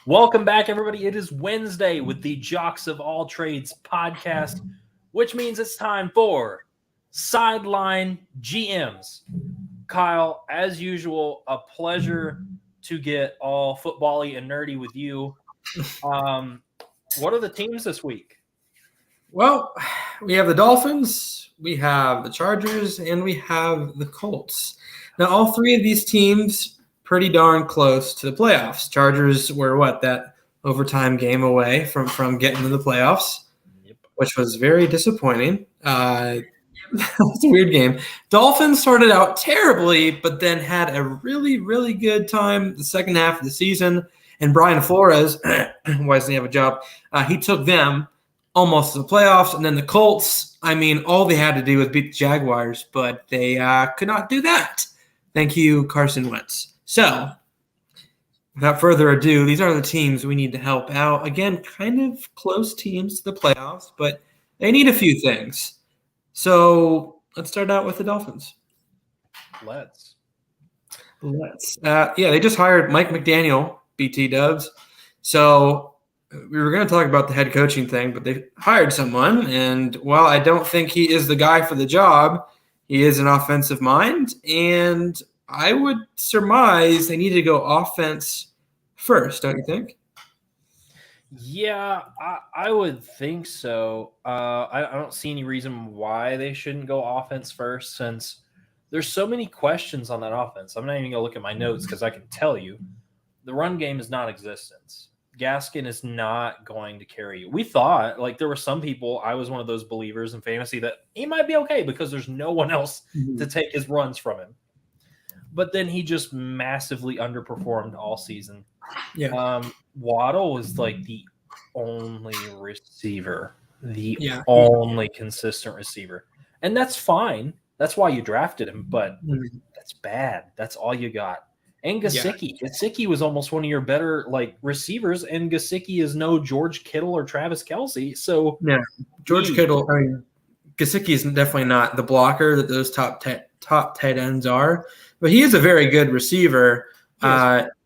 Welcome back, everybody. It is Wednesday with the Jocks of All Trades podcast, which means it's time for Sideline GMs. Kyle, as usual, a pleasure to get all football-y and nerdy with you. What are the teams this week? Well, we have the Dolphins, we have the Chargers, and we have the Colts. Now, all three of these teams pretty darn close to the playoffs. Chargers were that overtime game away from getting to the playoffs, which was very disappointing. It's a weird game. Dolphins started out terribly, but then had a really, really good time the second half of the season. And Brian Flores, why doesn't he have a job? He took them almost to the playoffs. And then the Colts, all they had to do was beat the Jaguars, but they could not do that. Thank you, Carson Wentz. So, without further ado, these are the teams we need to help out. Again, kind of close teams to the playoffs, but they need a few things. So, let's start out with the Dolphins. Let's. They just hired Mike McDaniel, BT Dubs. So, we were going to talk about the head coaching thing, but they hired someone. And while I don't think he is the guy for the job, he is an offensive mind. And I would surmise they need to go offense first, don't you think? Yeah, I would think so. I don't see any reason why they shouldn't go offense first, since there's so many questions on that offense. I'm not even going to look at my notes because I can tell you the run game is non-existent. Gaskin is not going to carry you. We thought, there were some people, I was one of those believers in fantasy, that he might be okay because there's no one else to take his runs from him. But then he just massively underperformed all season. Yeah. Waddle was the only receiver, only consistent receiver. And that's fine. That's why you drafted him, but that's bad. That's all you got. And Gesicki. Yeah. Gesicki was almost one of your better receivers, and Gesicki is no George Kittle or Travis Kelce. So yeah, Kittle. Gesicki is definitely not the blocker that those top tight ends are, but he is a very good receiver.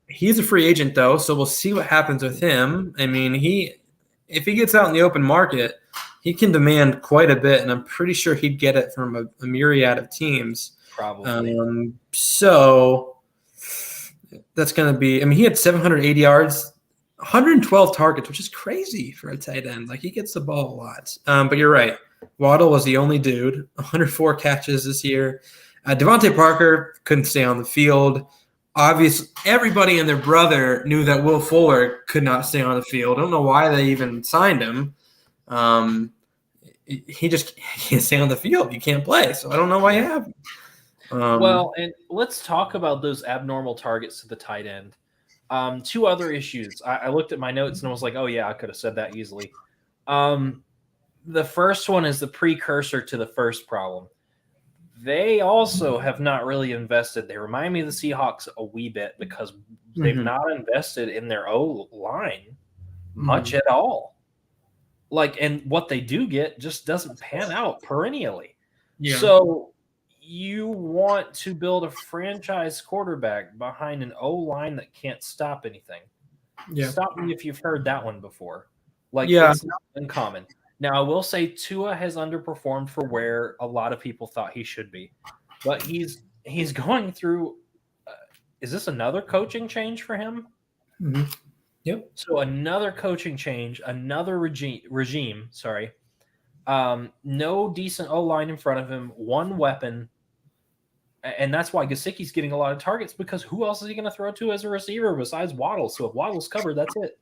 He's a free agent though, so we'll see what happens with him. If he gets out in the open market, he can demand quite a bit, and I'm pretty sure he'd get it from a myriad of teams. Probably. So that's going to be – he had 780 yards, 112 targets, which is crazy for a tight end. He gets the ball a lot. But you're right. Waddle was the only dude, 104 catches this year. Devontae Parker couldn't stay on the field. Obviously, everybody and their brother knew that Will Fuller could not stay on the field. I don't know why they even signed him. He can't stay on the field. He can't play, so I don't know why you have him. And let's talk about those abnormal targets to the tight end. Two other issues. I looked at my notes and I was like, oh, yeah, I could have said that easily. The first one is the precursor to the first problem. They also have not really invested. They remind me of the Seahawks a wee bit because they've not invested in their O-line much at all. And what they do get just doesn't pan out perennially. Yeah. So you want to build a franchise quarterback behind an O-line that can't stop anything. Yeah. Stop me if you've heard that one before. It's not uncommon. Now, I will say Tua has underperformed for where a lot of people thought he should be. But he's going through is this another coaching change for him? Mm-hmm. Yep. So another coaching change, another regime, sorry. No decent O-line in front of him, one weapon. And that's why Gesicki's getting a lot of targets, because who else is he going to throw to as a receiver besides Waddle? So if Waddle's covered, that's it.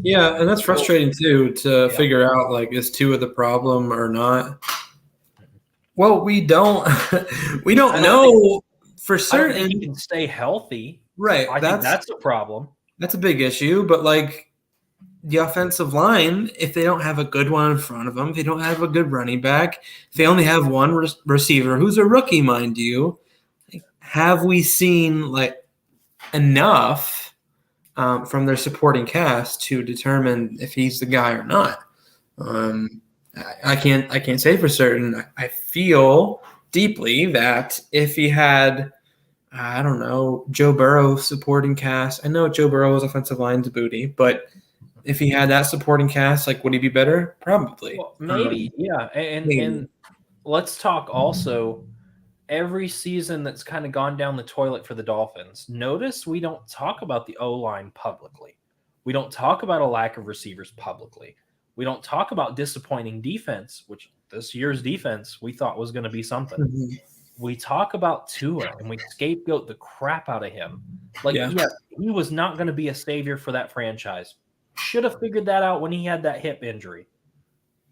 Yeah, and that's frustrating too to figure out is Tua the problem or not. Well, we don't know for certain. He can stay healthy, right? I think that's a problem. That's a big issue, but the offensive line, if they don't have a good one in front of them, if they don't have a good running back, if they only have one receiver who's a rookie, mind you, have we seen enough from their supporting cast to determine if he's the guy or not? I can't say for certain. I feel deeply that if he had I don't know, Joe Burrow supporting cast. I know Joe Burrow's offensive line's booty, but if he had that supporting cast, like, would he be better? Probably. Well, maybe, yeah. And Maybe. let's talk also every season that's kind of gone down the toilet for the Dolphins. Notice we don't talk about the O-line publicly. We don't talk about a lack of receivers publicly. We don't talk about disappointing defense, which this year's defense we thought was going to be something. Mhm. We talk about Tua and we scapegoat the crap out of him. Like, Yeah. yeah, he was not going to be a savior for that franchise. Should have figured that out when he had that hip injury.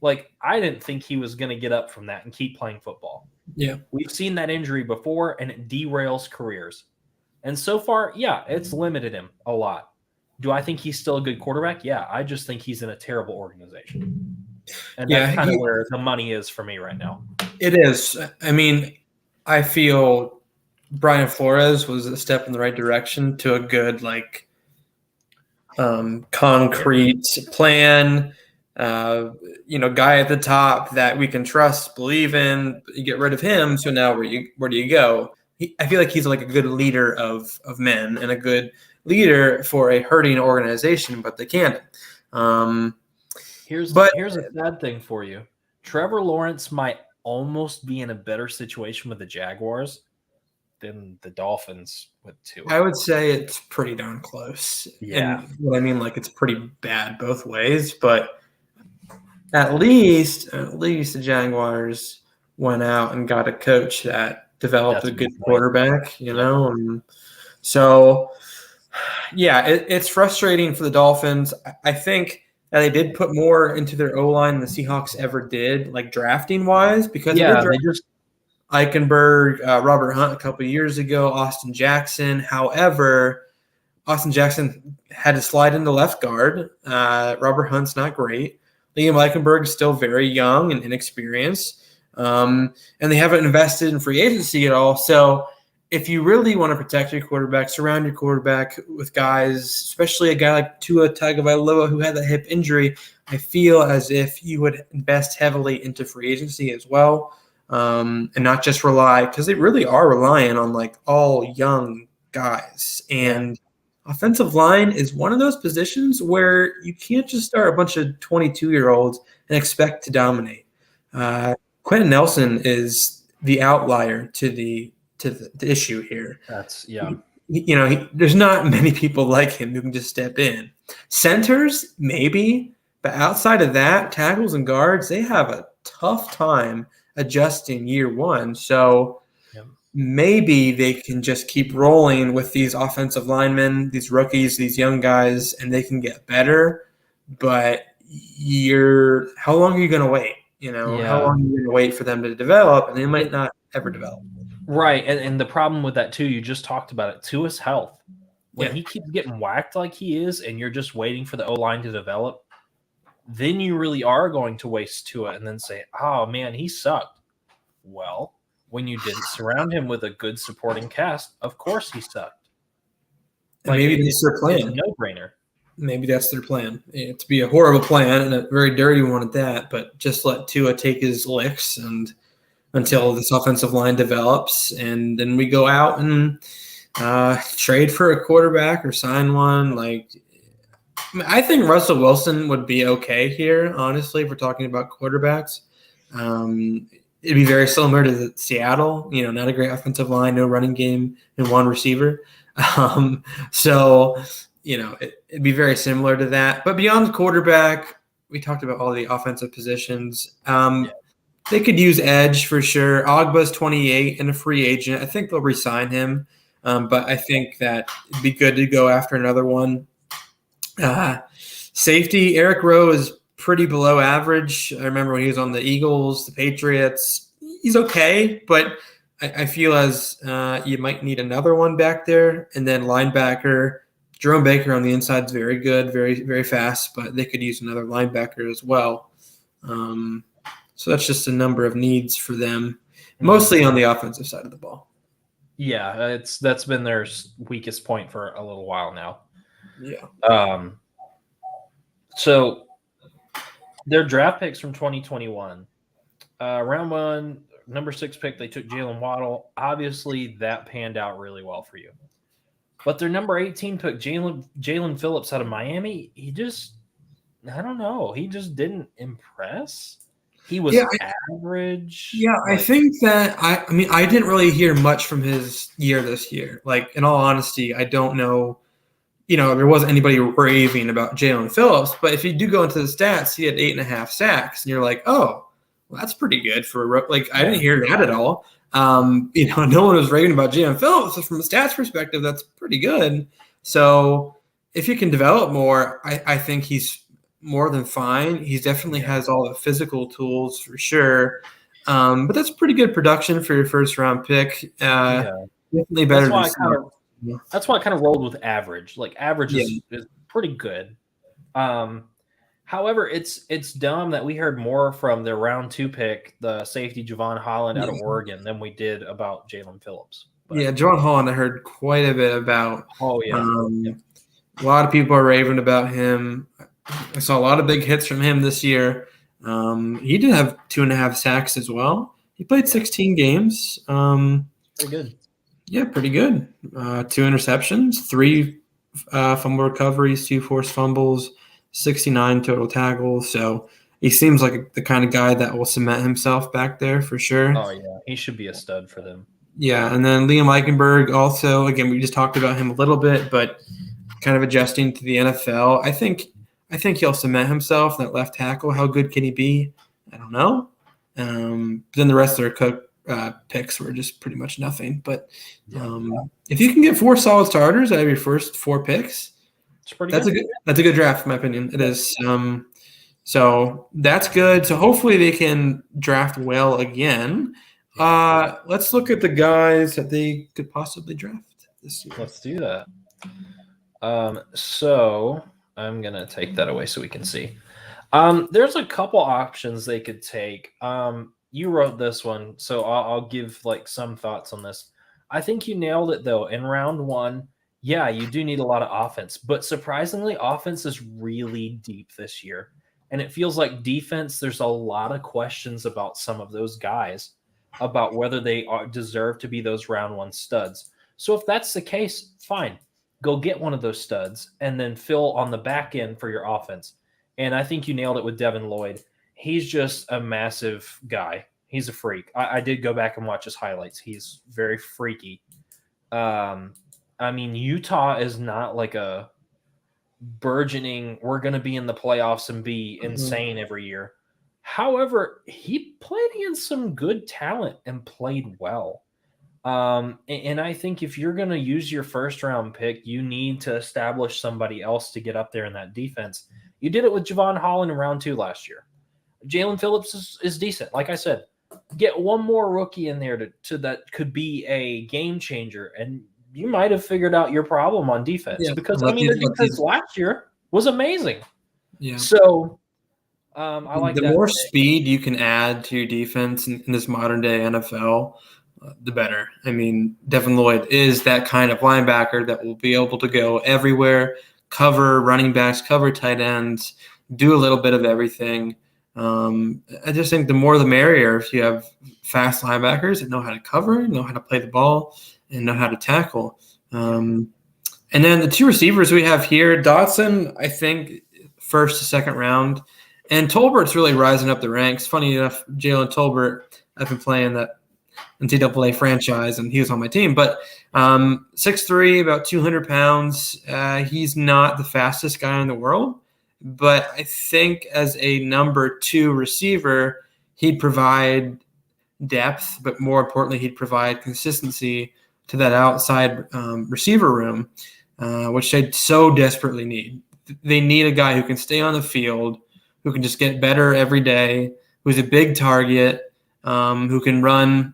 Like, I didn't think he was going to get up from that and keep playing football. Yeah. We've seen that injury before, and it derails careers. And so far, yeah, it's limited him a lot. Do I think he's still a good quarterback? Yeah, I just think he's in a terrible organization. And that's kind of where the money is for me right now. It is. I mean, I feel Brian Flores was a step in the right direction to a good, like, concrete plan. Guy at the top that we can trust, believe in. You get rid of him, so now where do you go? I feel like he's like a good leader of men and a good leader for a hurting organization, but they can't. Here's a sad thing for you. Trevor Lawrence might almost be in a better situation with the Jaguars than the Dolphins with Tua. I would say it's pretty darn close. Yeah. And what I mean, like, it's pretty bad both ways, but at least the Jaguars went out and got a coach that developed a good quarterback, And so, yeah, it's frustrating for the Dolphins. I think that they did put more into their O-line than the Seahawks ever did, like drafting-wise, because they just Eichenberg, Robert Hunt a couple of years ago, Austin Jackson. However, Austin Jackson had to slide into left guard. Robert Hunt's not great. Liam Eichenberg is still very young and inexperienced. And they haven't invested in free agency at all. So if you really want to protect your quarterback, surround your quarterback with guys, especially a guy like Tua Tagovailoa who had that hip injury, I feel as if you would invest heavily into free agency as well. And not just rely, because they really are relying on like all young guys. And offensive line is one of those positions where you can't just start a bunch of 22-year-olds and expect to dominate. Quentin Nelson is the outlier to the issue here. There's not many people like him who can just step in. Centers, maybe, but outside of that, tackles and guards, they have a tough time adjusting year one. So maybe they can just keep rolling with these offensive linemen, these rookies, these young guys, and they can get better. But how long are you going to wait? How long are you going to wait for them to develop? And they might not ever develop. Right. And the problem with that, too, you just talked about it, Tua's health. When he keeps getting whacked like he is, and you're just waiting for the O-line to develop, then you really are going to waste Tua and then say, oh, man, he sucked. Well, when you didn't surround him with a good supporting cast, of course he sucked. Maybe that's their plan. It's a no-brainer. Maybe that's their plan. To be a horrible plan and a very dirty one at that, but just let Tua take his licks and until this offensive line develops, and then we go out and trade for a quarterback or sign one. I think Russell Wilson would be okay here, honestly, if we're talking about quarterbacks. It'd be very similar to Seattle, not a great offensive line, no running game, and one receiver. It'd be very similar to that. But beyond the quarterback, we talked about all the offensive positions. They could use edge for sure. Ogba's 28 and a free agent. I think they'll re-sign him. But I think that it'd be good to go after another one. Safety, Eric Rowe is pretty below average. I remember when he was on the Eagles, the Patriots. He's okay, but I feel as you might need another one back there. And then linebacker, Jerome Baker on the inside is very good, very, very fast, but they could use another linebacker as well. So that's just a number of needs for them, mostly on the offensive side of the ball. Yeah, that's been their weakest point for a little while now. Yeah. So their draft picks from 2021, round one, number 6 pick, they took Jalen Waddle. Obviously, that panned out really well for you. But their number 18 pick, Jalen Phillips out of Miami, he just, I don't know. He just didn't impress. He was average. Yeah, I think that I mean I didn't really hear much from his year this year. Like in all honesty, I don't know. There wasn't anybody raving about Jalen Phillips, but if you do go into the stats, he had 8.5 sacks, and you're like, oh, well, that's pretty good for like I didn't hear that at all. No one was raving about Jalen Phillips. So from a stats perspective, that's pretty good. So if you can develop more, I think he's more than fine. He definitely has all the physical tools for sure. But that's pretty good production for your first round pick. Definitely better that's why I kind of rolled with average. Like average is pretty good. However, it's dumb that we heard more from their round 2 pick, the safety Javon Holland out of Oregon, than we did about Jalen Phillips. But, Javon Holland I heard quite a bit about. Oh, yeah. A lot of people are raving about him. I saw a lot of big hits from him this year. He did have 2.5 sacks as well. He played 16 games. Pretty good. Yeah, pretty good. 2 interceptions, 3 fumble recoveries, 2 forced fumbles, 69 total tackles. So he seems like the kind of guy that will cement himself back there for sure. Oh, yeah. He should be a stud for them. Yeah, and then Liam Eichenberg also, again, we just talked about him a little bit, but kind of adjusting to the NFL. I think he'll cement himself, that left tackle. How good can he be? I don't know. Then the rest of their picks were just pretty much nothing. But if you can get 4 solid starters out of your first 4 picks, that's a good draft, in my opinion. It is. So that's good. So hopefully they can draft well again. Let's look at the guys that they could possibly draft this year. Let's do that. So I'm going to take that away so we can see. There's a couple options they could take. You wrote this one, so I'll give like some thoughts on this. I think you nailed it, though. In round 1, you do need a lot of offense. But surprisingly, offense is really deep this year. And it feels like defense, there's a lot of questions about some of those guys, about whether they deserve to be those round 1 studs. So if that's the case, fine. Go get one of those studs and then fill on the back end for your offense. And I think you nailed it with Devin Lloyd. He's just a massive guy. He's a freak. I did go back and watch his highlights. He's very freaky. I mean, Utah is not like a burgeoning, we're going to be in the playoffs and be insane every year. However, he played against some good talent and played well. And I think if you're going to use your first round pick, you need to establish somebody else to get up there in that defense. You did it with Javon Holland in round 2 last year. Jalen Phillips is decent. Like I said, get one more rookie in there to that could be a game changer, and you might have figured out your problem on defense. Because I mean, the defense last year was amazing. Yeah. So I like the that. more speed you can add to your defense in this modern day NFL, the better. I mean, Devin Lloyd is that kind of linebacker that will be able to go everywhere, cover running backs, cover tight ends, do a little bit of everything. I just think the more the merrier if you have fast linebackers that know how to cover, know how to play the ball, and know how to tackle. And then the 2 receivers we have here, Dotson, I think, first to second round. And Tolbert's really rising up the ranks. Funny enough, Jalen Tolbert, I've been playing that NCAA franchise, and he was on my team. But 6'3", about 200 pounds. He's not the fastest guy in the world. But I think as a number 2 receiver, he'd provide depth, but more importantly, he'd provide consistency to that outside receiver room, which they so desperately need. They need a guy who can stay on the field, who can just get better every day, who's a big target, who can run,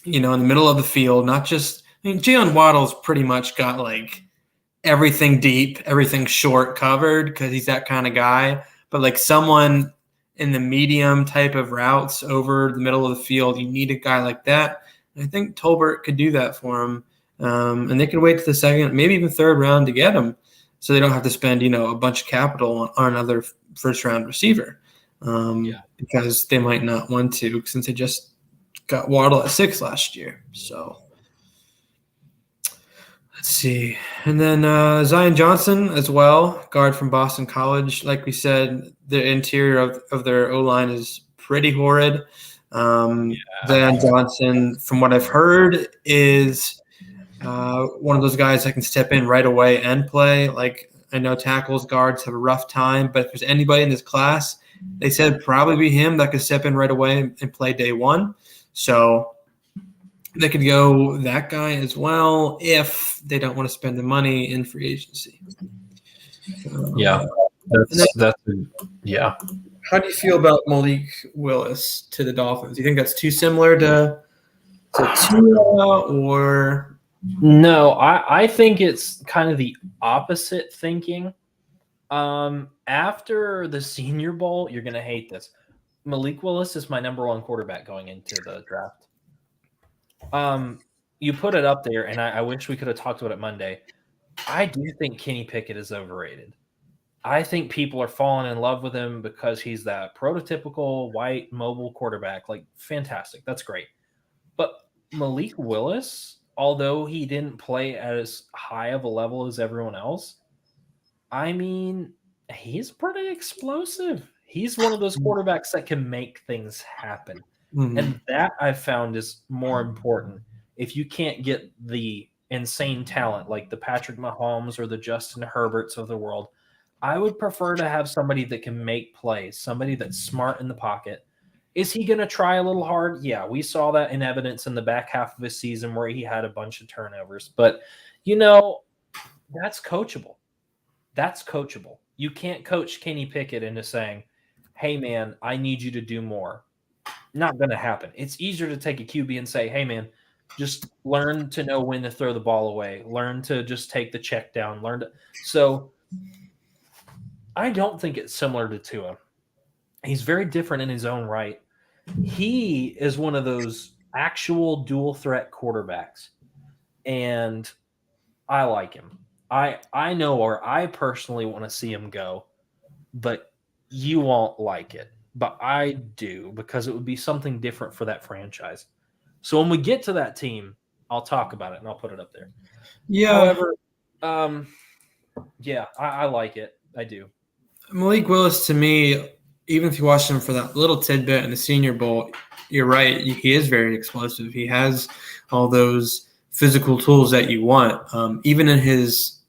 in the middle of the field, not just – I mean, Jalen Waddle's pretty much got like everything deep, everything short covered because he's that kind of guy. But like someone in the medium type of routes over the middle of the field, you need a guy like that. And I think Tolbert could do that for him. And they could wait to the second, maybe even third round to get him so they don't have to spend, a bunch of capital on another first-round receiver because they might not want to since they just got Waddle at 6 last year. So let's see. And then Zion Johnson as well, guard from Boston College. Like we said, the interior of their O-line is pretty horrid. Zion Johnson, from what I've heard, is one of those guys that can step in right away and play. Like, I know tackles, guards have a rough time, but if there's anybody in this class, they said it'd probably be him that could step in right away and play day one. So they could go that guy as well if they don't want to spend the money in free agency. Yeah. Yeah. How do you feel about Malik Willis to the Dolphins? Do you think that's too similar to Tua, or? No, I think it's kind of the opposite thinking. After the Senior Bowl, you're going to hate this. Malik Willis is my number one quarterback going into the draft. You put it up there, and I wish we could have talked about it Monday. I do think Kenny Pickett is overrated. I think people are falling in love with him because he's that prototypical white mobile quarterback. Like, fantastic. That's great. But Malik Willis, although he didn't play at as high of a level as everyone else, I mean, he's pretty explosive. He's one of those quarterbacks that can make things happen. Mm-hmm. And that I've found is more important. If you can't get the insane talent like the Patrick Mahomes or the Justin Herberts of the world, I would prefer to have somebody that can make plays, somebody that's smart in the pocket. Is he going to try a little hard? Yeah, we saw that in evidence in the back half of his season where he had a bunch of turnovers. But, that's coachable. That's coachable. You can't coach Kenny Pickett into saying, hey, man, I need you to do more. Not going to happen. It's easier to take a QB and say, hey, man, just learn to know when to throw the ball away. Learn to just take the check down. So I don't think it's similar to Tua. He's very different in his own right. He is one of those actual dual threat quarterbacks, and I like him. I know, or I personally want to see him go, but you won't like it. But I do, because it would be something different for that franchise. So when we get to that team, I'll talk about it and I'll put it up there. Yeah. However, I like it. I do. Malik Willis, to me, even if you watch him for that little tidbit in the Senior Bowl, you're right. He is very explosive. He has all those physical tools that you want. Even in his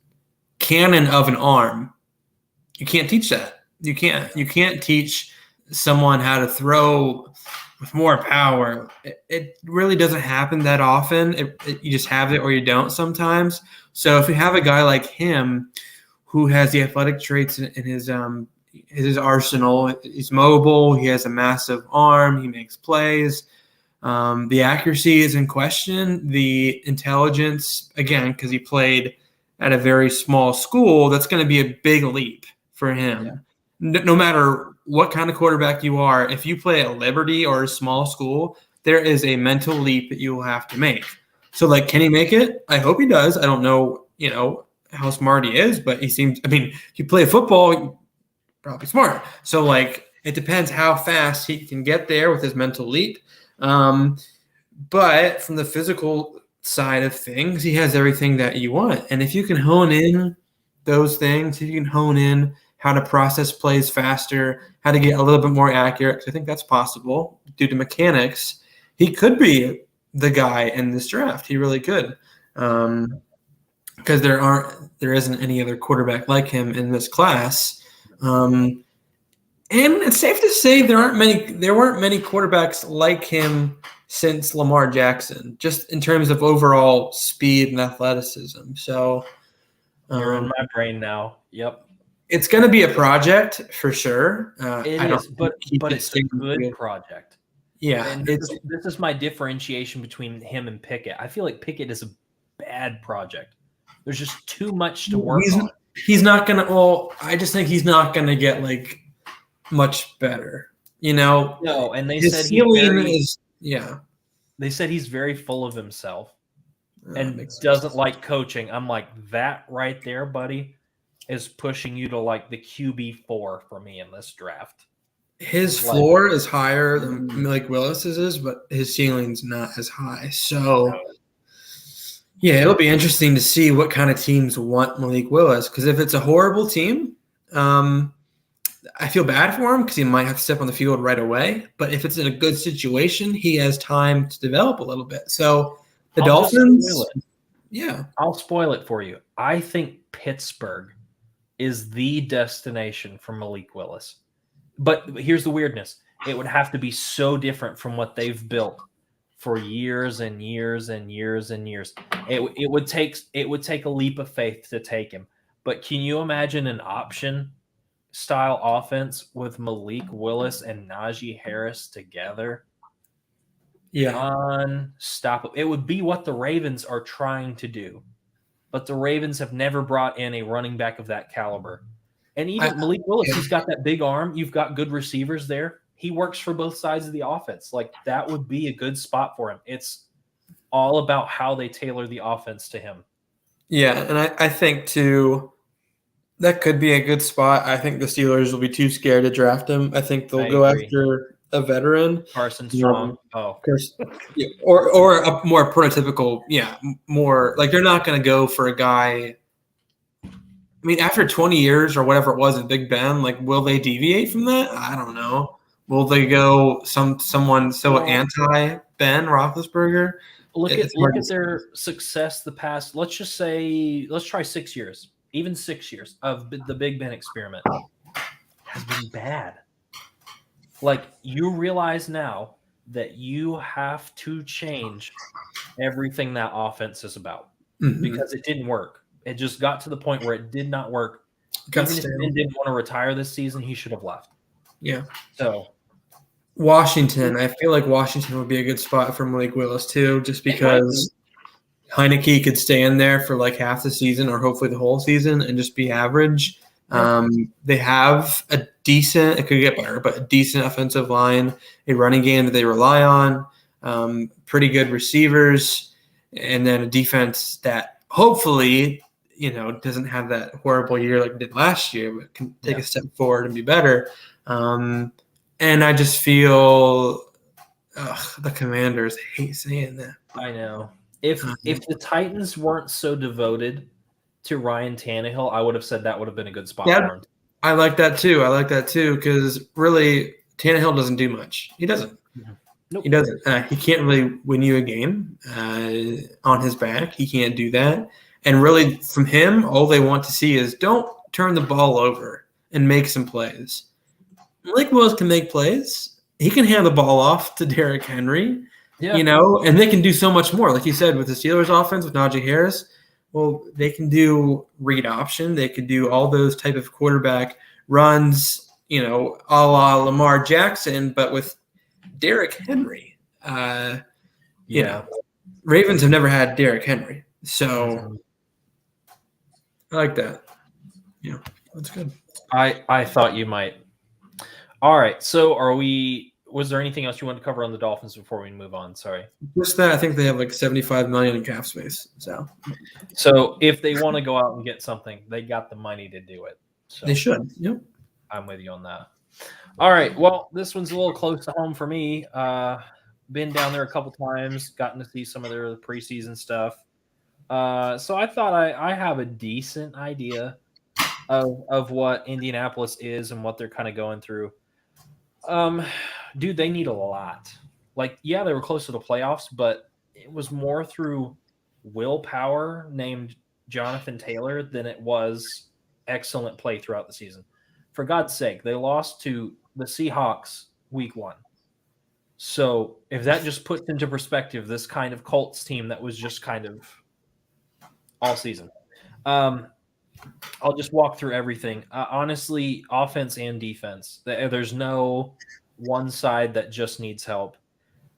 cannon of an arm, you can't teach that. You can't teach someone how to throw with more power. It really doesn't happen that often. You just have it or you don't sometimes. So if you have a guy like him who has the athletic traits in his arsenal, he's mobile, he has a massive arm, he makes plays. The accuracy is in question. The intelligence, again, because he played at a very small school, that's going to be a big leap for him. Yeah. No matter what kind of quarterback you are, if you play at Liberty or a small school, there is a mental leap that you will have to make. So, can he make it? I hope he does. I don't know, how smart he is, but he seems – if you play football, probably smart. So, it depends how fast he can get there with his mental leap. But from the physical side of things, he has everything that you want. And if you can hone in those things, if you can hone in how to process plays faster, how to get a little bit more accurate, because I think that's possible due to mechanics, he could be the guy in this draft. He really could. Because there isn't any other quarterback like him in this class. And it's safe to say there weren't many quarterbacks like him since Lamar Jackson, just in terms of overall speed and athleticism. So you're in my brain now. Yep. It's going to be a project for sure. It is, but it's a good project. Yeah. And this is my differentiation between him and Pickett. I feel like Pickett is a bad project. There's just too much to work on. He's not going to – I just think he's not going to get, much better, No, and they said They said he's very full of himself and doesn't like coaching. I'm like, that right there, buddy, is pushing you to the QB4 for me in this draft. His floor is higher than Malik Willis's is, but his ceiling's not as high. So, yeah, it'll be interesting to see what kind of teams want Malik Willis. Because if it's a horrible team, I feel bad for him because he might have to step on the field right away. But if it's in a good situation, he has time to develop a little bit. So the Dolphins, yeah. I'll spoil it for you. I think Pittsburgh is the destination for Malik Willis. But here's the weirdness. It would have to be so different from what they've built for years and years and years and years. It would take a leap of faith to take him. But can you imagine an option style offense with Malik Willis and Najee Harris together? Yeah. Unstoppable. It would be what the Ravens are trying to do. But the Ravens have never brought in a running back of that caliber. And even Malik Willis, he's got that big arm. You've got good receivers there. He works for both sides of the offense. Like, that would be a good spot for him. It's all about how they tailor the offense to him. Yeah, and I think, too, that could be a good spot. I think the Steelers will be too scared to draft him. I think they'll go after a veteran. Carson Strong. Or a more prototypical, more – like, they're not going to go for a guy – I mean, after 20 years or whatever it was in Big Ben, like, will they deviate from that? I don't know. Will they go someone so anti-Ben Roethlisberger? Look at their success the past, let's try 6 years, even 6 years of the Big Ben experiment has been bad. Like, you realize now that you have to change everything that offense is about because it didn't work. It just got to the point where it did not work. Even if Ben didn't want to retire this season, he should have left. Yeah. So Washington, I feel like Washington would be a good spot for Malik Willis too, just because Heineke could stay in there for like half the season or hopefully the whole season and just be average. They have a decent, it could get better, but a decent offensive line, a running game that they rely on, pretty good receivers, and then a defense that hopefully – doesn't have that horrible year like it did last year, but can take a step forward and be better. And I just feel the Commanders hate saying that. I know. If the Titans weren't so devoted to Ryan Tannehill, I would have said that would have been a good spot for him. I like that too because really Tannehill doesn't do much. He doesn't. Nope. He doesn't. He can't really win you a game on his back. He can't do that. And really, from him, all they want to see is don't turn the ball over and make some plays. Malik Willis can make plays. He can hand the ball off to Derrick Henry, and they can do so much more. Like you said, with the Steelers offense, with Najee Harris, well, they can do read option. They could do all those type of quarterback runs, a la Lamar Jackson, but with Derrick Henry. Ravens have never had Derrick Henry. So I like that. Yeah, that's good. I thought you might. All right. So was there anything else you wanted to cover on the Dolphins before we move on? Sorry. Just that I think they have like $75 million in cap space. So if they want to go out and get something, they got the money to do it. So they should. Yep. I'm with you on that. All right. Well, this one's a little close to home for me. Been down there a couple times, gotten to see some of their preseason stuff. So I thought I have a decent idea of what Indianapolis is and what they're kind of going through. Dude, they need a lot. Like, yeah, they were close to the playoffs, but it was more through willpower named Jonathan Taylor than it was excellent play throughout the season. For God's sake, they lost to the Seahawks week 1. So if that just puts into perspective this kind of Colts team that was just kind of all season. I'll just walk through everything. Honestly, offense and defense. There's no one side that just needs help.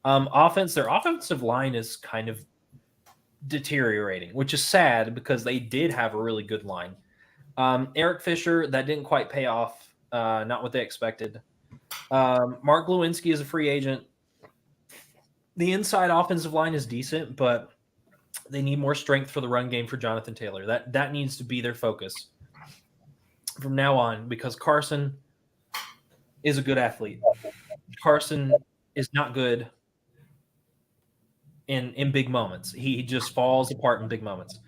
Their offensive line is kind of deteriorating, which is sad because they did have a really good line. Eric Fisher, that didn't quite pay off. Not what they expected. Mark Lewinsky is a free agent. The inside offensive line is decent, but they need more strength for the run game for Jonathan Taylor. That needs to be their focus from now on because Carson, is a good athlete. Carson is not good in big moments. He just falls apart in big moments.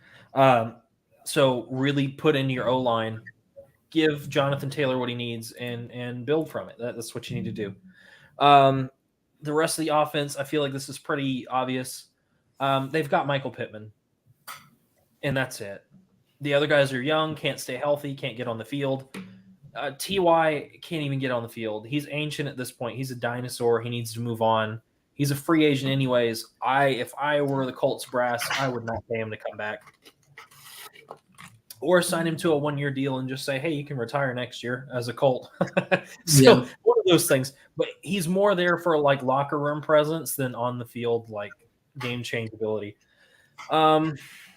So really put into your O-line, give Jonathan Taylor what he needs, and build from it. That's what you need to do. The rest of the offense, I feel like this is pretty obvious. They've got Michael Pittman, and that's it. The other guys are young, can't stay healthy, can't get on the field. Ty can't even get on the field. He's ancient at this point. He's a dinosaur. He needs to move on. He's a free agent anyways. If I were the Colts brass, I would not pay him to come back. Or sign him to a 1-year deal and just say, hey, you can retire next year as a Colt. One of those things. But he's more there for like locker room presence than on the field, like game changeability.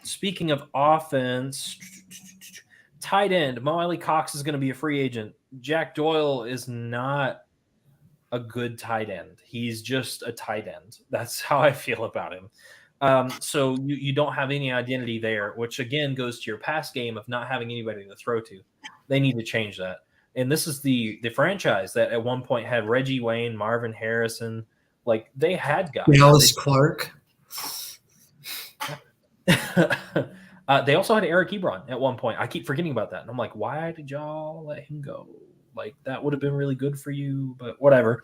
Speaking of offense, tight end, Mo Alley Cox is going to be a free agent. Jack Doyle is not a good tight end. He's just a tight end. That's how I feel about him. So you don't have any identity there, which again goes to your pass game of not having anybody to throw to. They need to change that. And this is the franchise that at one point had Reggie Wayne, Marvin Harrison. Like they had guys. Dallas Clark. They also had Eric Ebron at one point. I keep forgetting about that. And I'm like, why did y'all let him go? Like that would have been really good for you, but whatever.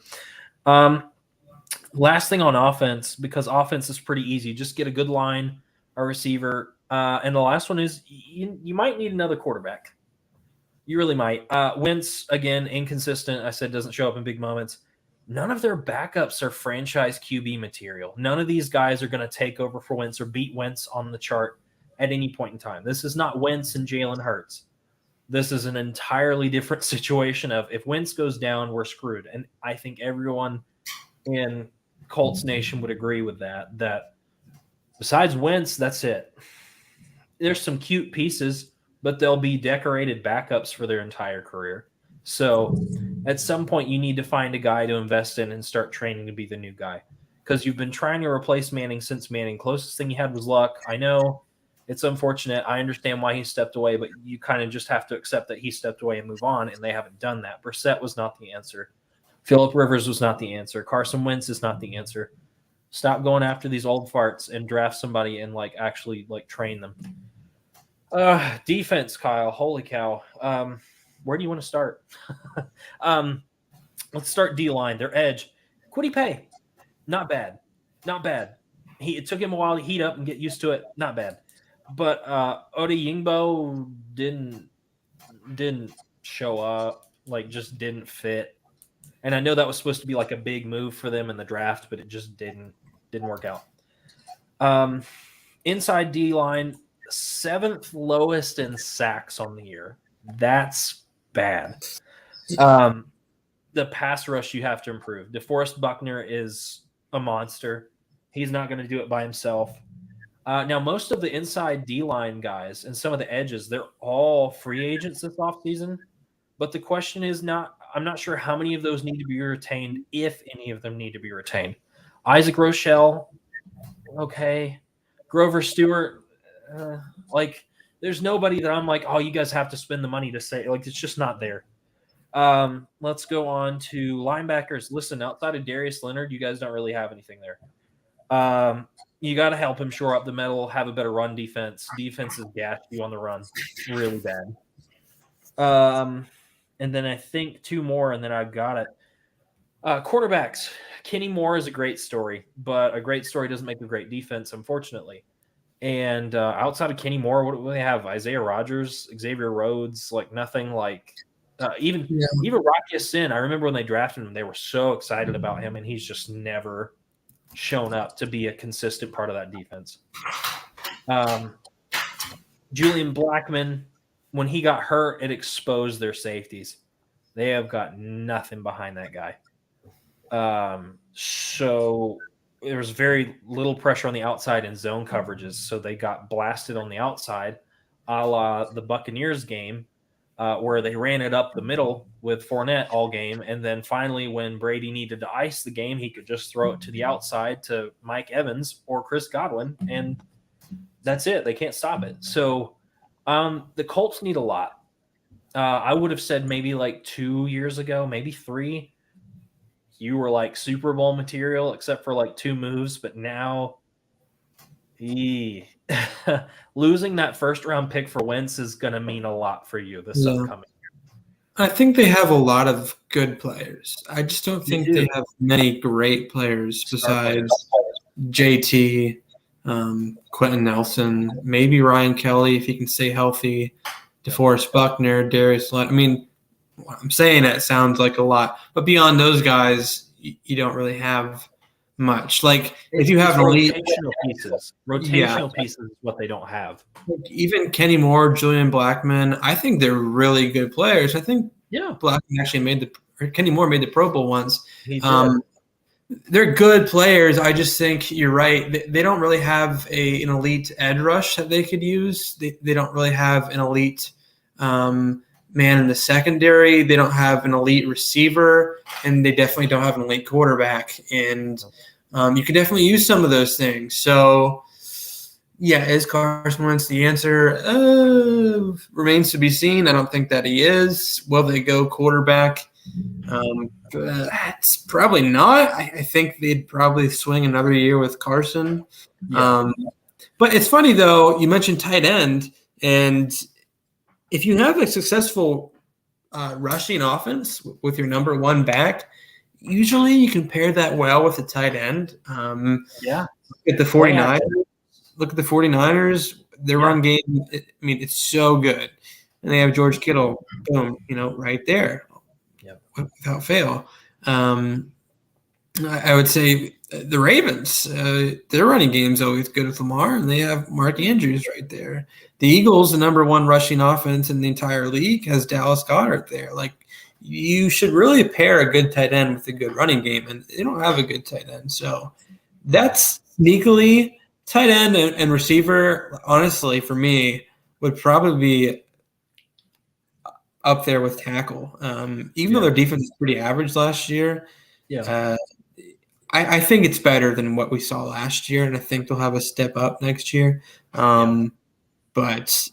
Last thing on offense, because offense is pretty easy. Just get a good line, a receiver. And the last one is you might need another quarterback. You really might. Wentz, again, inconsistent. I said doesn't show up in big moments. None of their backups are franchise QB material. None of these guys are going to take over for Wentz or beat Wentz on the chart at any point in time. This is not Wentz and Jalen Hurts. This is an entirely different situation of if Wentz goes down, we're screwed. And I think everyone in Colts Nation would agree with that besides Wentz, that's it. There's some cute pieces, but they'll be decorated backups for their entire career. So at some point you need to find a guy to invest in and start training to be the new guy because you've been trying to replace Manning since Manning. Closest thing you had was Luck. I know it's unfortunate. I understand why he stepped away, but you kind of just have to accept that he stepped away and move on, and they haven't done that. Brissett was not the answer. Phillip Rivers was not the answer. Carson Wentz is not the answer. Stop going after these old farts and draft somebody and actually train them. Defense, Kyle. Holy cow. Where do you want to start? Let's start D-line. Their edge. Kwity Paye. Not bad. Not bad. It took him a while to heat up and get used to it. Not bad. But Odeyingbo didn't show up. Just didn't fit. And I know that was supposed to be a big move for them in the draft, but it just didn't work out. Inside D-line, 7th lowest in sacks on the year. That's bad. The pass rush you have to improve. DeForest Buckner is a monster. He's not going to do it by himself. Now, most of the inside D-line guys and some of the edges, they're all free agents this offseason. But the question is I'm not sure how many of those need to be retained, if any of them need to be retained. Isaac Rochelle, okay. Grover Stewart, there's nobody that I'm oh, you guys have to spend the money to say, it's just not there. Let's go on to linebackers. Listen, outside of Darius Leonard, you guys don't really have anything there. You got to help him shore up the middle, have a better run defense. Defense is gashed you on the run really bad. And then I think 2 more, and then I've got it. Quarterbacks. Kenny Moore is a great story, but a great story doesn't make a great defense, unfortunately. And outside of Kenny Moore, what do they have? Isaiah Rodgers, Xavier Rhodes, nothing even Rocky Sin. I remember when they drafted him, they were so excited about him, and he's just never shown up to be a consistent part of that defense. Julian Blackmon, when he got hurt, it exposed their safeties. They have got nothing behind that guy. So there was very little pressure on the outside in zone coverages, so they got blasted on the outside, a la the Buccaneers game, where they ran it up the middle with Fournette all game, and then finally when Brady needed to ice the game, he could just throw it to the outside to Mike Evans or Chris Godwin, and that's it. They can't stop it. So the Colts need a lot. I would have said maybe like 2 years ago, maybe 3. You were like Super Bowl material, except for like 2 moves. But now, losing that first round pick for Wentz is going to mean a lot for you this Yeah. upcoming. I think they have a lot of good players. I just don't think they do. have many great players Star besides JT, Quentin Nelson, maybe Ryan Kelly if he can stay healthy, DeForest Buckner, Darius Leonard. I mean, what I'm saying that sounds like a lot, but beyond those guys, you don't really have much. Like if you have an elite rotational pieces is what they don't have. Even Kenny Moore, Julian Blackmon, I think they're really good players. I think Blackmon actually Kenny Moore made the Pro Bowl once. He did. They're good players. I just think you're right. They don't really have an elite edge rush that they could use. They don't really have an elite man in the secondary. They don't have an elite receiver, and they definitely don't have an elite quarterback. And you can definitely use some of those things. So, yeah, is Carson Wentz the answer? Remains to be seen. I don't think that he is. Will they go quarterback? It's probably not. I think they'd probably swing another year with Carson. Yeah. But it's funny, though, you mentioned tight end, and if you have a successful rushing offense with your number one back, usually you can pair that well with a tight end. At the 49ers. Look at the 49ers. Their run game, it's so good. And they have George Kittle, boom, right there without fail. I would say the Ravens, their running game is always good with Lamar, and they have Mark Andrews right there. The Eagles, the number one rushing offense in the entire league, has Dallas Goedert there. Like, you should really pair a good tight end with a good running game, and they don't have a good tight end. So that's sneakily tight end and receiver, honestly, for me, would probably be up there with tackle. Even though their defense is pretty average last year, I think it's better than what we saw last year, and I think they'll have a step up next year. But,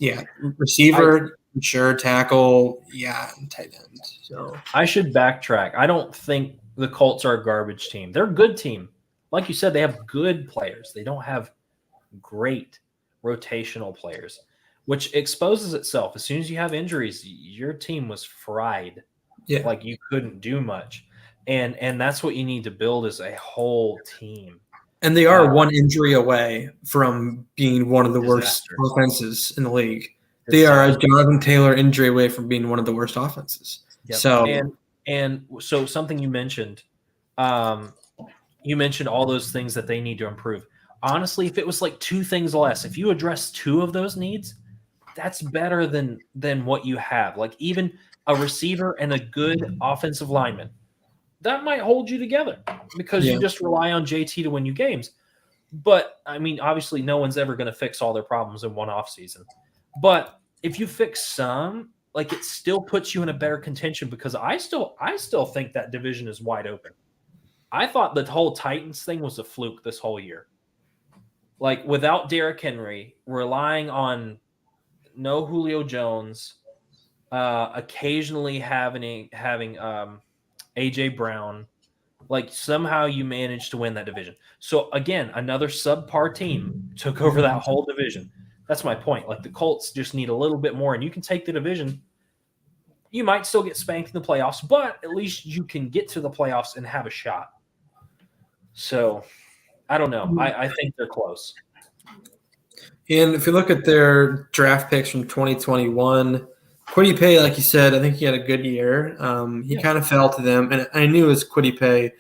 receiver, sure, tackle, and tight end. So I should backtrack. I don't think the Colts are a garbage team. They're a good team. Like you said, they have good players. They don't have great rotational players, which exposes itself. As soon as you have injuries, your team was fried. Yeah. Like you couldn't do much. And that's what you need to build as a whole team. And they are one injury away from being one of the worst offenses in the league. They are a Jonathan Taylor injury away from being one of the worst offenses. Yep. So so something you mentioned all those things that they need to improve. Honestly, if it was like 2 things less, if you address 2 of those needs, that's better than what you have. Like even a receiver and a good offensive lineman, that might hold you together because you just rely on JT to win you games. But I mean, obviously, no one's ever going to fix all their problems in one offseason. But if you fix some, like it still puts you in a better contention because I still think that division is wide open. I thought the whole Titans thing was a fluke this whole year. Like without Derrick Henry, relying on no Julio Jones, occasionally having AJ Brown, like somehow you managed to win that division. So again, another subpar team took over that whole division. That's my point. Like the Colts just need a little bit more, and you can take the division. You might still get spanked in the playoffs, but at least you can get to the playoffs and have a shot. So I don't know. I think they're close. And if you look at their draft picks from 2021, Kwity Paye, like you said, I think he had a good year. He kind of fell to them, and I knew as Kwity Paye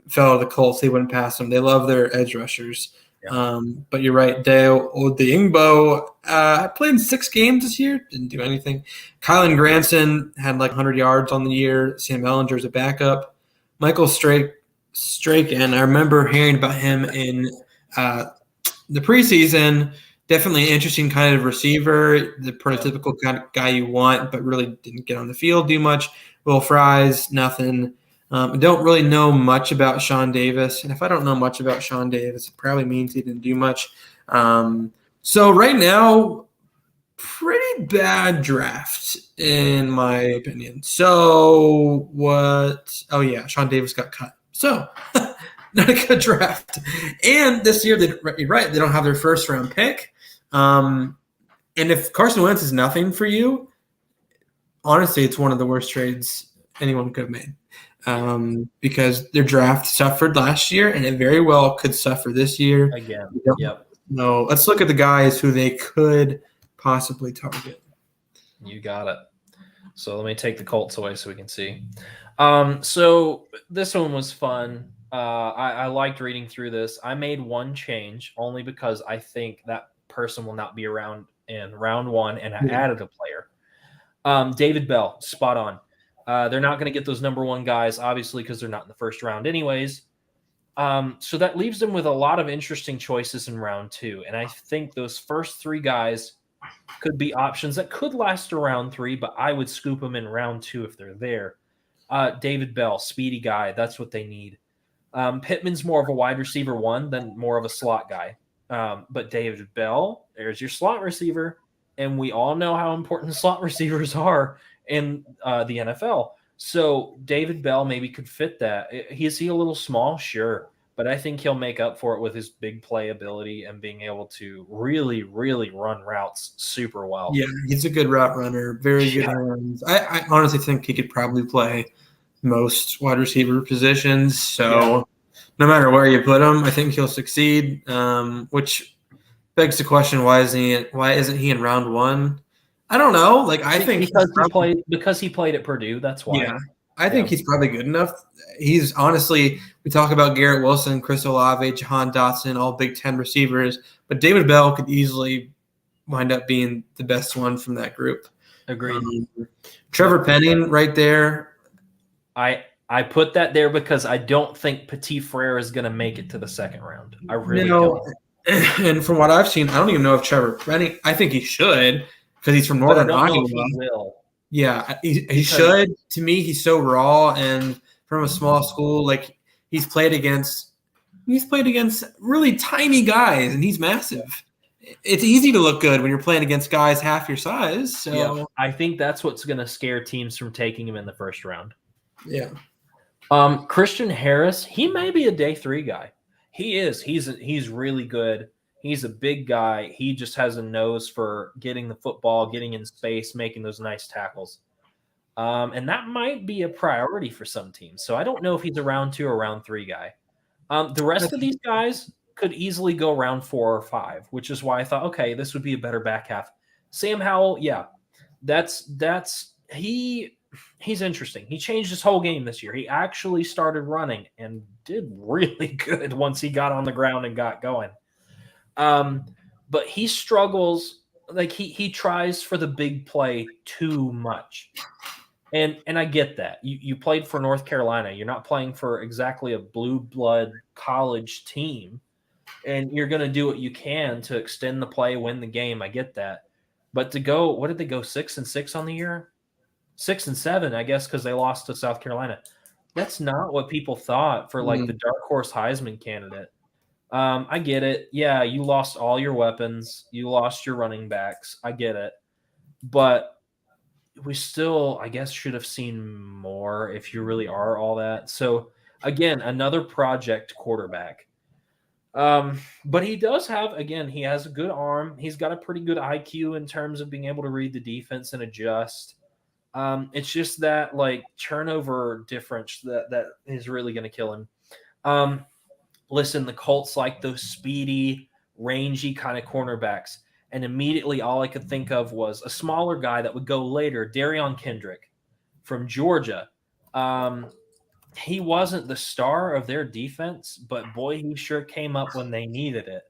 fell to the Colts, they wouldn't pass him. They love their edge rushers. Yeah. But you're right, Dale Odeyingbo played in 6 games this year, didn't do anything. Kylan Granson had like 100 yards on the year. Sam Ellinger's a backup. Michael Straken, I remember hearing about him in the preseason. Definitely an interesting kind of receiver, the prototypical kind of guy you want, but really didn't get on the field, do much. Will Fries, nothing. I don't really know much about Sean Davis. And if I don't know much about Sean Davis, it probably means he didn't do much. So right now, pretty bad draft, in my opinion. So what? Oh yeah, Sean Davis got cut. So not a good draft. And this year, you're right, they don't have their first round pick. And if Carson Wentz is nothing for you, honestly, it's one of the worst trades anyone could have made. Because their draft suffered last year, and it very well could suffer this year. Again. Yep. No, let's look at the guys who they could possibly target. You got it. So let me take the Colts away so we can see. So this one was fun. I liked reading through this. I made one change only because I think that person will not be around in round one, and I added a player. David Bell, spot on. They're not going to get those number one guys, obviously, because they're not in the first round anyways. So that leaves them with a lot of interesting choices in round two. And I think those first three guys could be options that could last around three, but I would scoop them in round two if they're there. David Bell, speedy guy. That's what they need. Pittman's more of a wide receiver one than more of a slot guy. But David Bell, there's your slot receiver. And we all know how important slot receivers are in the NFL. So David Bell maybe could fit that. Is he a little small? Sure. But I think he'll make up for it with his big play ability and being able to really, really run routes super well. Yeah, he's a good route runner. Very good runs. I honestly think he could probably play most wide receiver positions. So no matter where you put him, I think he'll succeed. Which begs the question: why isn't he in round one? I don't know. Like I think because he played at Purdue. That's why. Yeah, I think he's probably good enough. He's honestly, we talk about Garrett Wilson, Chris Olave, Jahan Dotson, all Big Ten receivers, but David Bell could easily wind up being the best one from that group. Agreed. Trevor Penning right there. I put that there because I don't think Petit Frere is going to make it to the second round. I really don't. And from what I've seen, I don't even know if Trevor Penning. I think he should. Because he's from Northern Iowa. He will. Yeah, he should. To me, he's so raw, and from a small school, like he's played against really tiny guys, and he's massive. It's easy to look good when you're playing against guys half your size. So yeah, I think that's what's going to scare teams from taking him in the first round. Yeah. Christian Harris, he may be a day three guy. He is. He's really good. He's a big guy. He just has a nose for getting the football, getting in space, making those nice tackles. And that might be a priority for some teams. So I don't know if he's a round two or round three guy. The rest of these guys could easily go round 4 or 5, which is why I thought, okay, this would be a better back half. Sam Howell, yeah, he's interesting. He changed his whole game this year. He actually started running and did really good once he got on the ground and got going. But he struggles, like he tries for the big play too much. And I get that. You played for North Carolina. You're not playing for exactly a blue blood college team. And you're going to do what you can to extend the play, win the game. I get that. But to go, what did they go 6-6 on the year? 6-7, I guess, because they lost to South Carolina. That's not what people thought for like the dark horse Heisman candidate. I get it. Yeah, you lost all your weapons. You lost your running backs. I get it. But we still, I guess, should have seen more if you really are all that. So, again, another project quarterback. But he does have, again, he has a good arm. He's got a pretty good IQ in terms of being able to read the defense and adjust. It's just that, like, turnover difference that is really going to kill him. Listen, the Colts like those speedy, rangy kind of cornerbacks. And immediately all I could think of was a smaller guy that would go later, Darion Kendrick from Georgia. He wasn't the star of their defense, but boy, he sure came up when they needed it.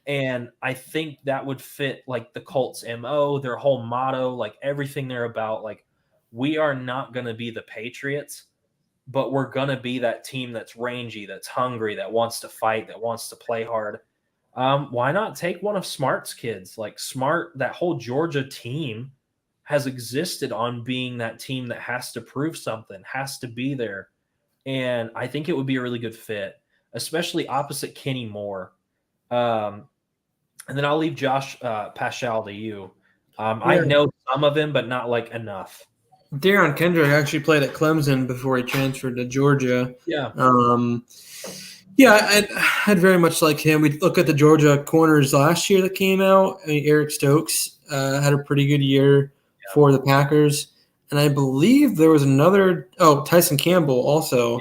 And I think that would fit like the Colts MO, their whole motto, like everything they're about. Like, we are not going to be the Patriots, but we're going to be that team that's rangy, that's hungry, that wants to fight, that wants to play hard. Why not take one of Smart's kids? Like Smart, that whole Georgia team has existed on being that team that has to prove something, has to be there. And I think it would be a really good fit, especially opposite Kenny Moore. And then I'll leave Josh Paschal to you. I know some of him, but not like enough. Deion Kendrick actually played at Clemson before he transferred to Georgia. Yeah. I'd very much like him. We look at the Georgia corners last year that came out. I mean, Eric Stokes had a pretty good year for the Packers. And I believe there was another – Tyson Campbell also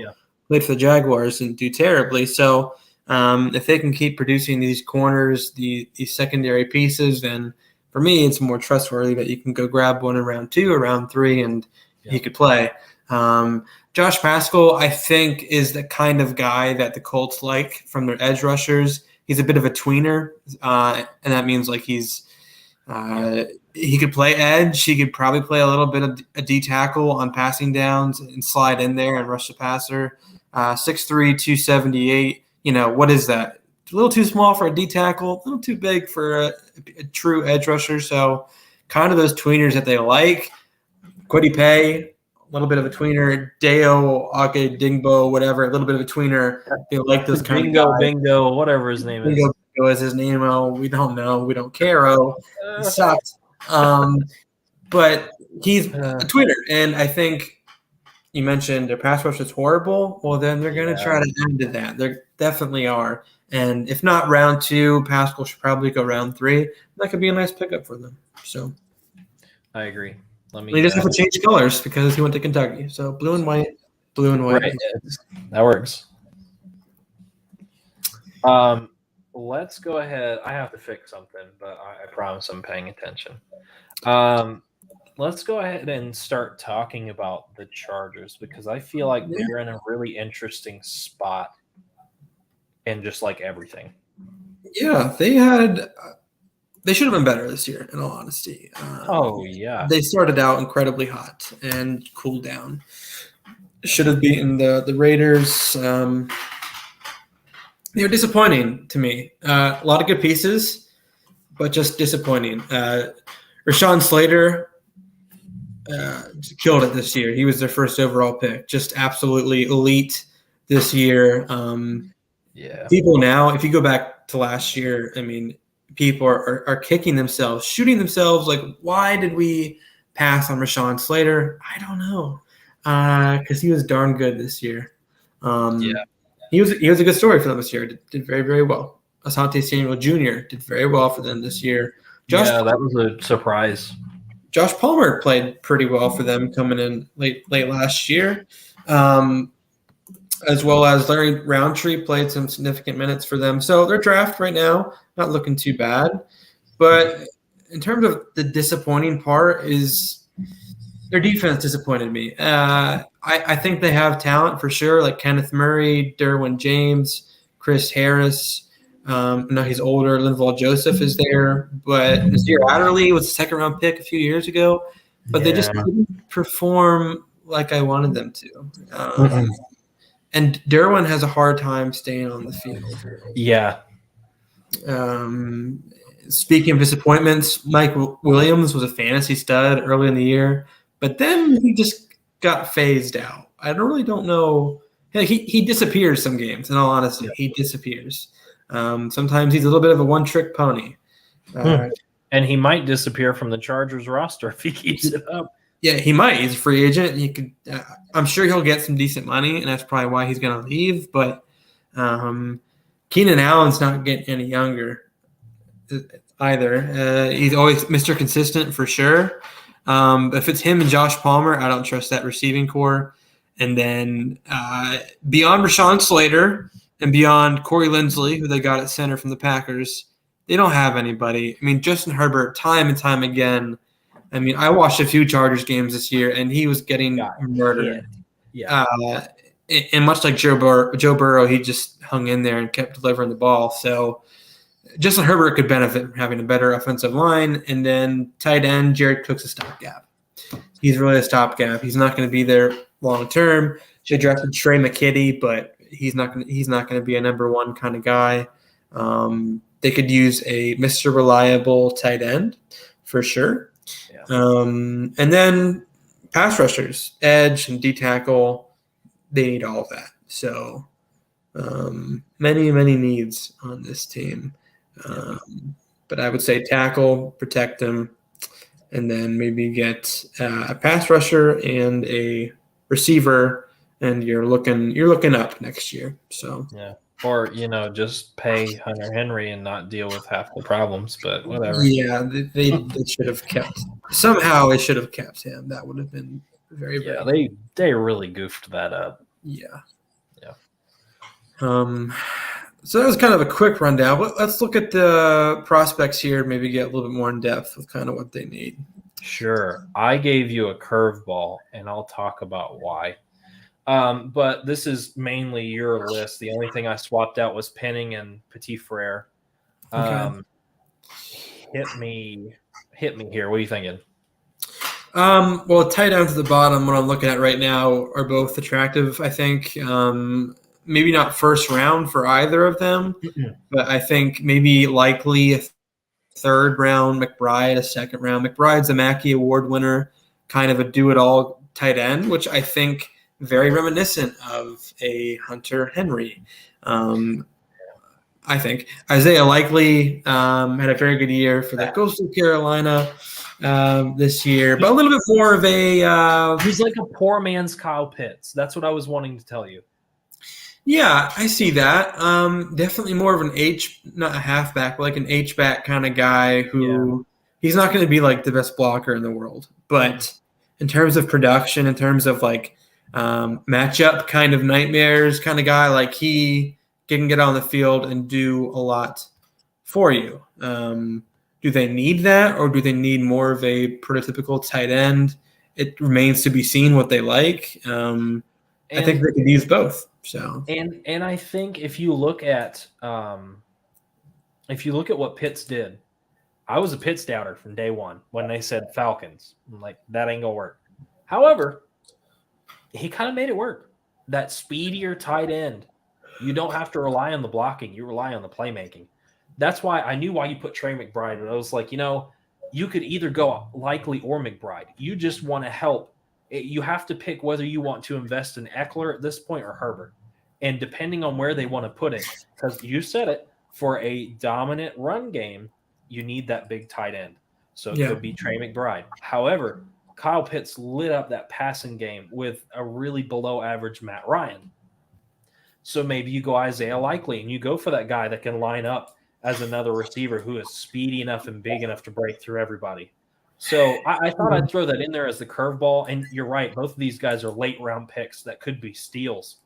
played for the Jaguars and do terribly. So if they can keep producing these corners, these secondary pieces, then for me it's more trustworthy that you can go grab one in round 2 or round 3 and he could play. Josh Paschal, I think, is the kind of guy that the Colts like from their edge rushers. He's a bit of a tweener, and that means like he could play edge. He could probably play a little bit of a D tackle on passing downs and slide in there and rush the passer. 6'3", 278. What is that? A little too small for a D tackle, a little too big for a true edge rusher. So kind of those tweeners that they like. Kwity Paye, a little bit of a tweener. Deo Dingbo, whatever, a little bit of a tweener. They like those kind of guys. Bingo, whatever his name is. Bingo is his name. We don't know. We don't care. He sucks. But he's a tweener, and I think you mentioned their pass rush is horrible. Well, then they're going to try to end that. They definitely are. And if not round 2, Paschal should probably go round 3. That could be a nice pickup for them. So I agree. They just have to change colors because he went to Kentucky. So blue and white. Right. That works. Let's go ahead. I have to fix something, but I promise I'm paying attention. Let's go ahead and start talking about the Chargers because I feel like they're in a really interesting spot in just like everything. Yeah, they should have been better this year, in all honesty. They started out incredibly hot and cooled down. Should have beaten the Raiders. They were disappointing to me. A lot of good pieces, but just disappointing. Rashawn Slater killed it this year. He was their first overall pick. Just absolutely elite this year. People now, if you go back to last year, I mean, people are kicking themselves, shooting themselves. Like, why did we pass on Rashawn Slater? I don't know, because he was darn good this year. He was a good story for them this year. Did very, very well. Asante Samuel Jr. did very well for them this year. That was a surprise. Josh Palmer played pretty well for them coming in late last year, as well as Larry Roundtree played some significant minutes for them. So their draft right now not looking too bad. But in terms of the disappointing part is their defense disappointed me. I think they have talent for sure, like Kenneth Murray, Derwin James, Chris Harris. No, he's older. Linval Joseph is there. But Nasir Adderley was a second-round pick a few years ago. But they just didn't perform like I wanted them to. And Derwin has a hard time staying on the field. Yeah. Speaking of disappointments, Mike Williams was a fantasy stud early in the year, but then he just got phased out. I don't know. He disappears some games, in all honesty. He disappears. Sometimes he's a little bit of a one-trick pony. And he might disappear from the Chargers roster if he keeps it up. Yeah, he might. He's a free agent. He could. I'm sure he'll get some decent money, and that's probably why he's going to leave. But Keenan Allen's not getting any younger either. He's always Mr. Consistent for sure. If it's him and Josh Palmer, I don't trust that receiving core. And then beyond Rashawn Slater and beyond Corey Linsley, who they got at center from the Packers, they don't have anybody. I mean, Justin Herbert, time and time again. I mean, I watched a few Chargers games this year, and he was getting murdered. Yeah. And much like Joe Burrow, he just hung in there and kept delivering the ball. So Justin Herbert could benefit from having a better offensive line. And then tight end, Jared Cook's a stopgap. He's really a stopgap. He's not going to be there long term. They drafted Trey McKitty, but he's not going to be a number one kind of guy. They could use a Mr. Reliable tight end for sure. And then pass rushers, edge and D tackle, they need all of that. So many, many needs on this team. But I would say tackle, protect them, and then maybe get a pass rusher and a receiver, and you're looking up next year. So Yeah. Or, just pay Hunter Henry and not deal with half the problems, but whatever. yeah, they should have kept somehow. They should have kept him. That would have been very Yeah, very they really goofed that up. yeah. Yeah. So that was kind of a quick rundown. But let's look at the prospects here. Maybe get a little bit more in depth with kind of what they need. Sure. I gave you a curveball, and I'll talk about why. But this is mainly your list. The only thing I swapped out was Penning and Petit Frere. Okay. Hit me here. What are you thinking? Well, tight ends at the bottom, what I'm looking at right now, are both attractive, I think. Maybe not first round for either of them, but I think maybe likely a third round, McBride, a second round. McBride's a Mackey Award winner, kind of a do-it-all tight end, which I think very reminiscent of a Hunter Henry. I think Isaiah Likely had a very good year for the Coastal Carolina this year, but a little bit more of a he's like a poor man's Kyle Pitts. That's what I was wanting to tell you. Yeah, I see that. Definitely more of an not a halfback, but like an H-back kind of guy who he's not going to be like the best blocker in the world. But in terms of production, in terms of like matchup kind of nightmares kind of guy, like he can get on the field and do a lot for you. Do they need that, or do they need more of a prototypical tight end? It remains to be seen what they like. I think they could use both. So and I think if you look at what Pitts did, I was a Pitts doubter from day one when they said Falcons. I'm like, that ain't gonna work. However, he kind of made it work. That speedier tight end, you don't have to rely on the blocking; you rely on the playmaking. That's why I knew why you put Trey McBride. But I was like, you could either go Likely or McBride. You just want to help. You have to pick whether you want to invest in Eckler at this point or Herbert. And depending on where they want to put it, because you said it, for a dominant run game, you need that big tight end. So it could be Trey McBride. However, Kyle Pitts lit up that passing game with a really below average Matt Ryan. So maybe you go Isaiah Likely and you go for that guy that can line up as another receiver who is speedy enough and big enough to break through everybody. So I thought I'd throw that in there as the curveball. And you're right. Both of these guys are late round picks that could be steals.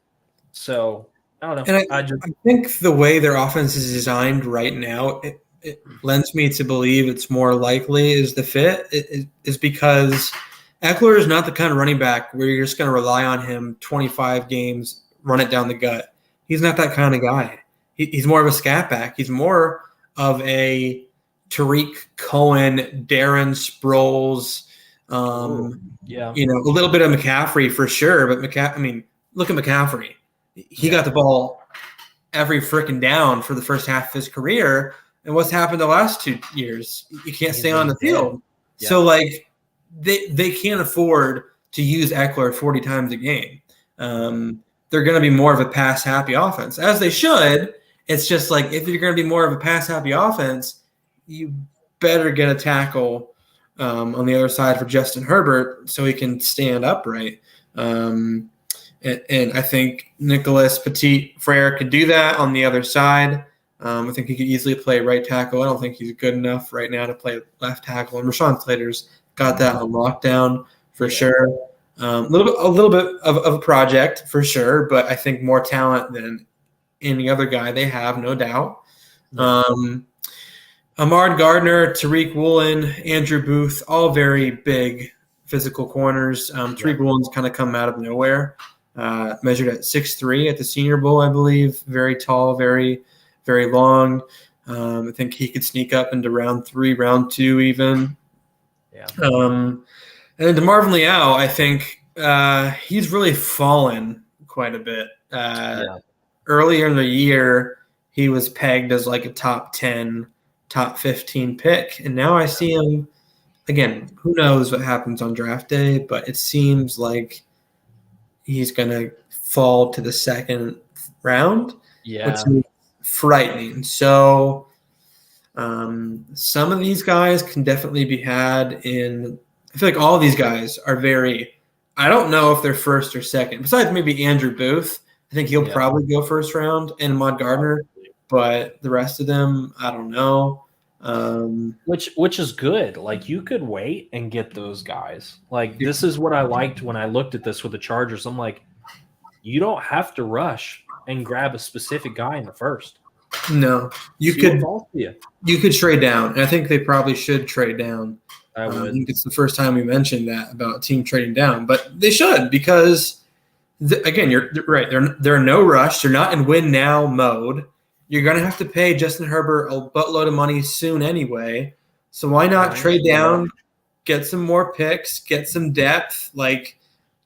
So I don't know. And I think the way their offense is designed right now, it lends me to believe it's more likely is the fit is because Eckler is not the kind of running back where you're just going to rely on him 25 games, run it down the gut. He's not that kind of guy. He's more of a scat back. He's more of a Tariq Cohen, Darren Sproles, a little bit of McCaffrey for sure. But look at McCaffrey. He got the ball every freaking down for the first half of his career. And what's happened the last 2 years? You can't stay on the field. Yeah. So, they can't afford to use Eckler 40 times a game. They're going to be more of a pass-happy offense, as they should. It's just like if you're going to be more of a pass-happy offense, you better get a tackle on the other side for Justin Herbert so he can stand upright. And I think Nicholas Petit Frere could do that on the other side. I think he could easily play right tackle. I don't think he's good enough right now to play left tackle. And Rashawn Slater's got that on lockdown for sure. A little bit of a project for sure, but I think more talent than any other guy they have, no doubt. Ahmad Gardner, Tariq Woolen, Andrew Booth, all very big physical corners. Tariq Woolen's kind of come out of nowhere. Measured at 6'3" at the Senior Bowl, I believe. Very tall, very, very long. I think he could sneak up into round 3, round 2 even. Yeah. And then DeMarvin Leal, I think he's really fallen quite a bit. Earlier in the year, he was pegged as like a top 10, top 15 pick. And now I see him, again, who knows what happens on draft day, but it seems like he's going to fall to the second round, which is frightening. So Some of these guys can definitely be had in. I feel like all of these guys are very. I don't know if they're first or second. Besides maybe Andrew Booth, I think he'll probably go first round, and Ahmad Gardner. But the rest of them, I don't know. Which is good. Like you could wait and get those guys. Like this is what I liked when I looked at this with the Chargers. I'm like, you don't have to rush and grab a specific guy in the first. No, you See could. what falls to you. You could trade down, and I think they probably should trade down. I would. I think it's the first time we mentioned that about a team trading down, but they should because, again, you're right. They're no rush. They're not in win now mode. You're going to have to pay Justin Herbert a buttload of money soon anyway. So why not trade down, get some more picks, get some depth? Like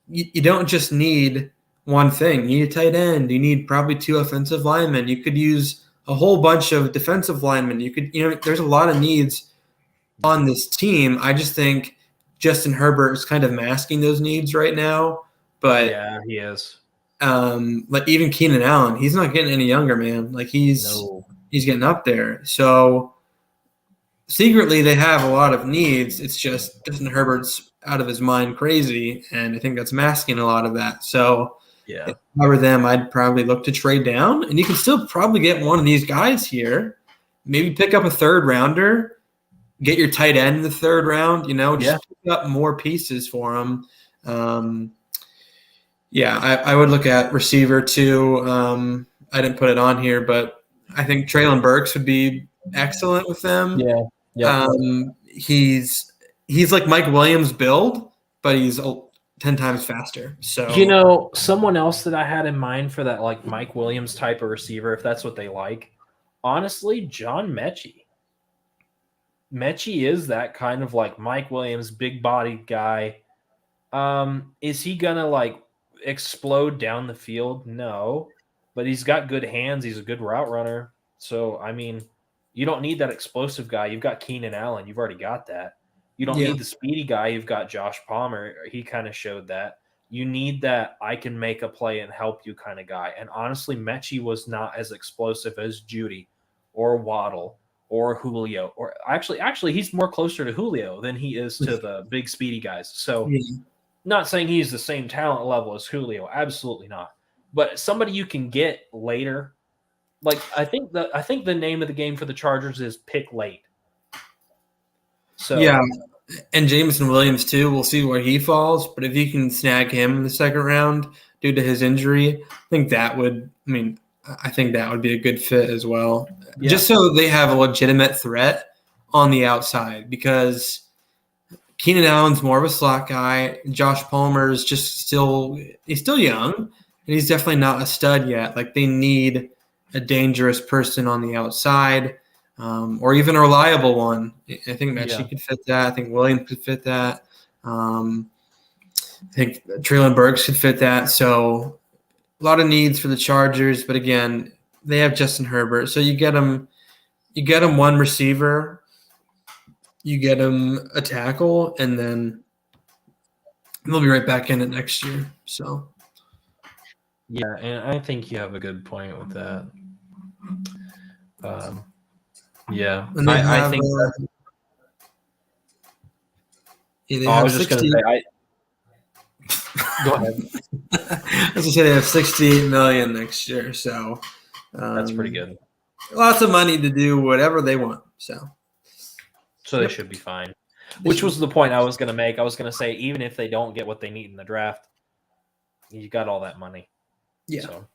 you don't just need one thing. You need a tight end. You need probably 2 offensive linemen. You could use a whole bunch of defensive linemen. There's a lot of needs on this team. I just think Justin Herbert is kind of masking those needs right now. But yeah, he is. Like even Keenan Allen, he's not getting any younger, man. Like he's getting up there. So secretly they have a lot of needs. It's just Justin Herbert's out of his mind crazy, and I think that's masking a lot of that. So yeah, if I were them, I'd probably look to trade down, and you can still probably get one of these guys here. Maybe pick up a 3rd rounder, get your tight end in the 3rd round. Just pick up more pieces for them. I would look at receiver too. I didn't put it on here, but I think Treylon Burks would be excellent with them. Yeah. He's like Mike Williams build, but he's 10 times faster. So someone else that I had in mind for that like Mike Williams type of receiver, if that's what they like, honestly, John Mechie. Mechie is that kind of like Mike Williams, big bodied guy. Is he gonna like explode down the field? No, but he's got good hands. He's a good route runner. So I mean, you don't need that explosive guy. You've got Keenan Allen. You've already got that. You don't need the speedy guy. You've got Josh Palmer. He kind of showed that. You need that I can make a play and help you kind of guy. And honestly, Mechie was not as explosive as Judy or Waddle or Julio. Or actually, he's more closer to Julio than he is to the big speedy guys. So not saying he's the same talent level as Julio. Absolutely not. But somebody you can get later. Like I think the name of the game for the Chargers is pick late. So yeah, and Jameson Williams too. We'll see where he falls, but if you can snag him in the 2nd round due to his injury, I think that would be a good fit as well. Yeah. Just so they have a legitimate threat on the outside, because Keenan Allen's more of a slot guy. Josh Palmer is he's still young, and he's definitely not a stud yet. Like they need a dangerous person on the outside, or even a reliable one. I think Mechie could fit that. I think Williams could fit that. I think Treylon Burks could fit that. So a lot of needs for the Chargers, but again, they have Justin Herbert. So you get them one receiver, you get them a tackle, and then they'll be right back in it next year. So yeah, and I think you have a good point with that. I think. I was just going to say. Go ahead. I was going to say they have $68 million next year, so that's pretty good. Lots of money to do whatever they want. So they should be fine. Which was the point I was going to make. I was going to say, even if they don't get what they need in the draft, you got all that money. Yeah. So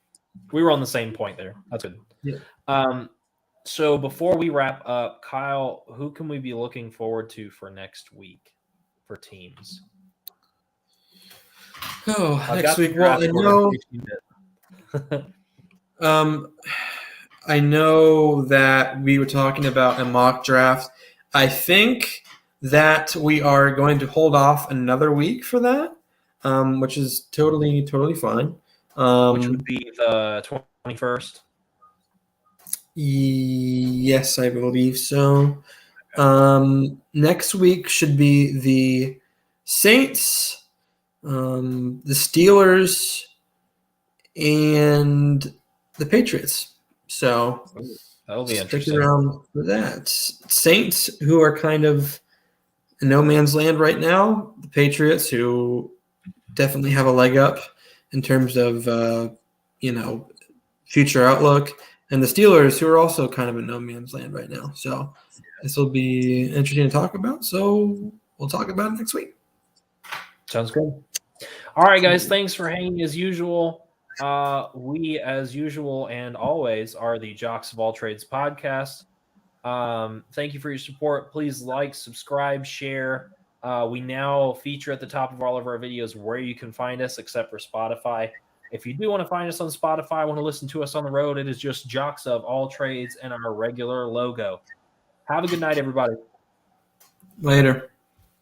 we were on the same point there. That's good. Yeah. So before we wrap up, Kyle, who can we be looking forward to for next week for teams? Next week. Well, I know that we were talking about a mock draft. I think that we are going to hold off another week for that, which is totally fine. Which would be the 21st? Yes, I believe so. Next week should be the Saints, the Steelers, and the Patriots. So That'll be Stick interesting. around for that. Saints, who are kind of in no man's land right now. The Patriots, who definitely have a leg up in terms of future outlook, and the Steelers, who are also kind of in no man's land right now. So this will be interesting to talk about. So we'll talk about it next week. Sounds good. All right, guys. Thanks for hanging as usual. We, as usual and always, are the Jocks of All Trades podcast. Thank you for your support. Please like, subscribe, share. We now feature at the top of all of our videos where you can find us, except for Spotify. If you do want to find us on Spotify, want to listen to us on the road, it is just Jocks of All Trades and our regular logo. Have a good night, everybody. Later.